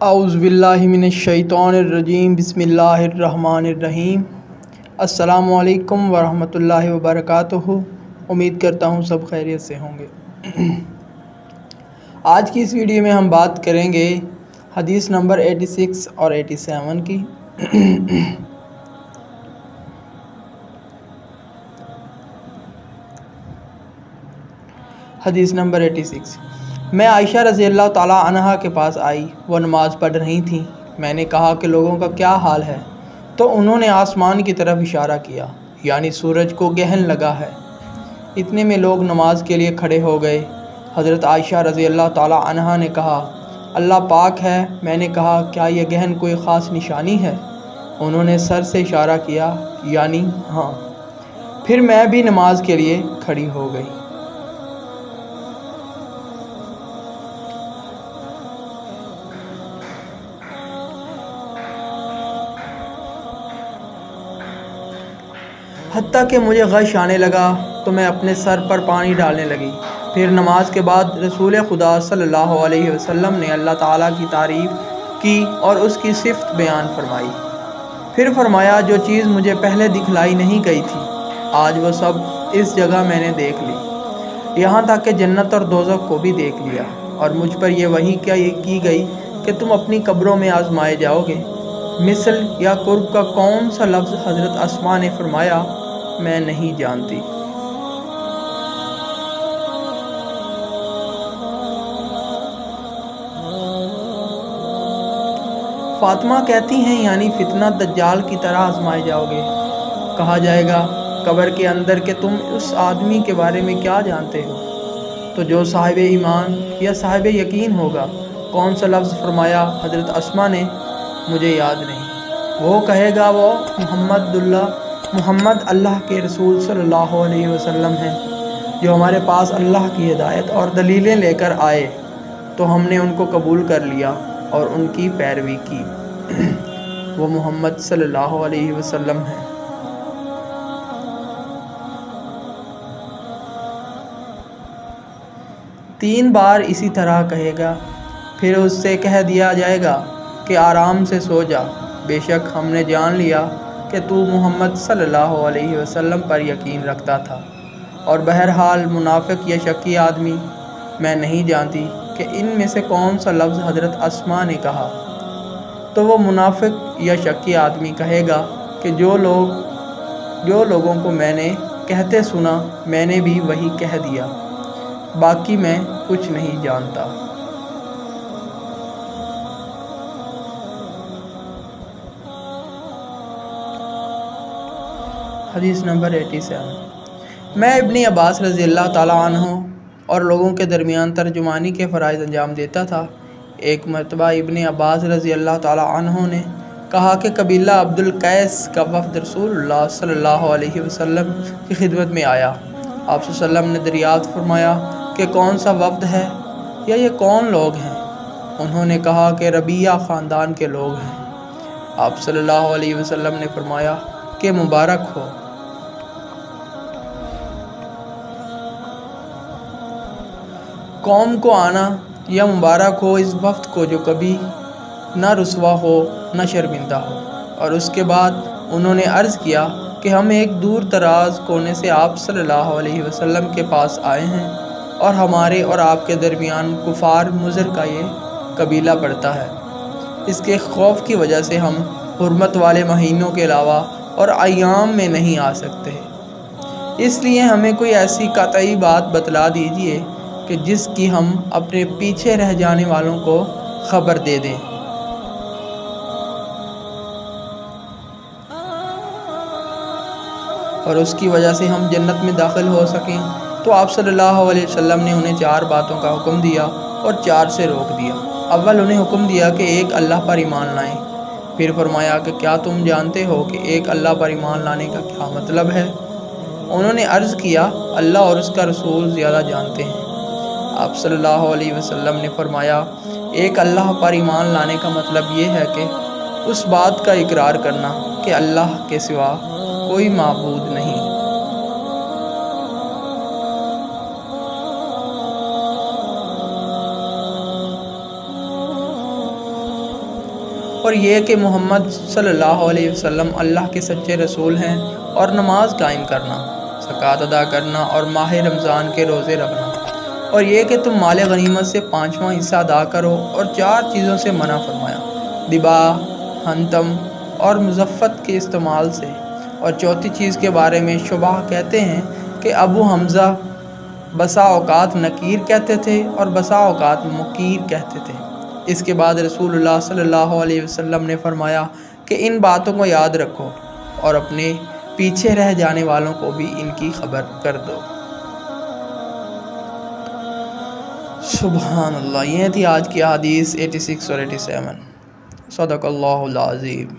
اعوذ باللہ من الشیطان الرجیم بسم اللہ الرحمن الرحیم۔ السلام علیکم ورحمۃ اللہ وبرکاتہ۔ امید کرتا ہوں سب خیریت سے ہوں گے۔ آج کی اس ویڈیو میں ہم بات کریں گے حدیث نمبر 86 اور 87 کی۔ حدیث نمبر 86۔ میں عائشہ رضی اللہ تعالیٰ عنہا کے پاس آئی، وہ نماز پڑھ رہی تھیں۔ میں نے کہا کہ لوگوں کا کیا حال ہے؟ تو انہوں نے آسمان کی طرف اشارہ کیا، یعنی سورج کو گرہن لگا ہے۔ اتنے میں لوگ نماز کے لیے کھڑے ہو گئے۔ حضرت عائشہ رضی اللہ تعالیٰ عنہا نے کہا، اللہ پاک ہے۔ میں نے کہا، کیا یہ گرہن کوئی خاص نشانی ہے؟ انہوں نے سر سے اشارہ کیا، یعنی ہاں۔ پھر میں بھی نماز کے لیے کھڑی ہو گئی۔ حتیٰ کہ مجھے غش آنے لگا تو میں اپنے سر پر پانی ڈالنے لگی۔ پھر نماز کے بعد رسول خدا صلی اللہ علیہ وسلم نے اللہ تعالیٰ کی تعریف کی اور اس کی صفت بیان فرمائی۔ پھر فرمایا، جو چیز مجھے پہلے دکھلائی نہیں گئی تھی، آج وہ سب اس جگہ میں نے دیکھ لی، یہاں تک کہ جنت اور دوزخ کو بھی دیکھ لیا۔ اور مجھ پر یہ وحی کی گئی کہ تم اپنی قبروں میں آزمائے جاؤ گے۔ مثل یا قرب کا کون سا لفظ؟ حضرت اسماء نے فرمایا، میں نہیں جانتی۔ فاطمہ کہتی ہیں، یعنی فتنہ دجال کی طرح آزمائے جاؤ گے۔ کہا جائے گا قبر کے اندر کہ تم اس آدمی کے بارے میں کیا جانتے ہو؟ تو جو صاحب ایمان یا صاحب یقین ہوگا۔ کون سا لفظ؟ فرمایا حضرت اسماء نے، مجھے یاد نہیں۔ وہ کہے گا، وہ محمد اللہ کے رسول صلی اللہ علیہ وسلم ہیں، جو ہمارے پاس اللہ کی ہدایت اور دلیلیں لے کر آئے، تو ہم نے ان کو قبول کر لیا اور ان کی پیروی کی۔ وہ محمد صلی اللہ علیہ وسلم ہیں۔ تین بار اسی طرح کہے گا۔ پھر اس سے کہہ دیا جائے گا کہ آرام سے سو جا، بے شک ہم نے جان لیا کہ تو محمد صلی اللہ علیہ وسلم پر یقین رکھتا تھا۔ اور بہرحال منافق یا شکی آدمی، میں نہیں جانتی کہ ان میں سے کون سا لفظ حضرت اسماء نے کہا۔ تو وہ منافق یا شکی آدمی کہے گا کہ جو لوگوں کو میں نے کہتے سنا، میں نے بھی وہی کہہ دیا، باقی میں کچھ نہیں جانتا۔ حدیث نمبر 87۔ میں ابن عباس رضی اللہ تعالیٰ عنہ اور لوگوں کے درمیان ترجمانی کے فرائض انجام دیتا تھا۔ ایک مرتبہ ابن عباس رضی اللہ تعالیٰ عنہ نے کہا کہ قبیلہ عبد القیس کا وفد رسول اللہ صلی اللہ علیہ وسلم کی خدمت میں آیا۔ آپ صلی اللہ علیہ وسلم نے دریافت فرمایا کہ کون سا وفد ہے یا یہ کون لوگ ہیں؟ انہوں نے کہا کہ ربیعہ خاندان کے لوگ ہیں۔ آپ صلی اللہ علیہ وسلم نے فرمایا کہ مبارک ہو۔ قوم کو آنا یا مبارک ہو اس وفد کو جو کبھی نہ رسوا ہو نہ شرمندہ ہو۔ اور اس کے بعد انہوں نے عرض کیا کہ ہم ایک دور دراز کونے سے آپ صلی اللہ علیہ وسلم کے پاس آئے ہیں، اور ہمارے اور آپ کے درمیان کفار مضر کا یہ قبیلہ پڑتا ہے۔ اس کے خوف کی وجہ سے ہم حرمت والے مہینوں کے علاوہ اور ایام میں نہیں آ سکتے، اس لیے ہمیں کوئی ایسی قطعی بات بتلا دیجیے کہ جس کی ہم اپنے پیچھے رہ جانے والوں کو خبر دے دیں۔ اور اس کی وجہ سے ہم جنت میں داخل ہو سکیں۔ تو آپ صلی اللہ علیہ وسلم نے انہیں 4 باتوں کا حکم دیا اور 4 سے روک دیا۔ اول انہیں حکم دیا کہ ایک اللہ پر ایمان لائیں۔ پھر فرمایا کہ کیا تم جانتے ہو کہ ایک اللہ پر ایمان لانے کا کیا مطلب ہے؟ انہوں نے عرض کیا، اللہ اور اس کا رسول زیادہ جانتے ہیں۔ آپ صلی اللہ علیہ وسلم نے فرمایا، ایک اللہ پر ایمان لانے کا مطلب یہ ہے کہ اس بات کا اقرار کرنا کہ اللہ کے سوا کوئی معبود نہیں۔ اور یہ کہ محمد صلی اللہ علیہ وسلم اللہ کے سچے رسول ہیں، اور نماز قائم کرنا، زکوٰۃ ادا کرنا اور ماہ رمضان کے روزے رکھنا، اور یہ کہ تم مال غنیمت سے 5واں حصہ ادا کرو، اور 4 چیزوں سے منع فرمایا، دبا، حنتم اور مزفت کے استعمال سے، اور چوتھی چیز کے بارے میں شبہ کہتے ہیں کہ ابو حمزہ بسا اوقات نکیر کہتے تھے اور بسا اوقات مکیر کہتے تھے۔ اس کے بعد رسول اللہ صلی اللہ علیہ وسلم نے فرمایا کہ ان باتوں کو یاد رکھو اور اپنے پیچھے رہ جانے والوں کو بھی ان کی خبر کر دو۔ سبحان اللہ۔ یہ تھی آج کی حدیث 86 اور 87۔ صدق اللہ العظیم۔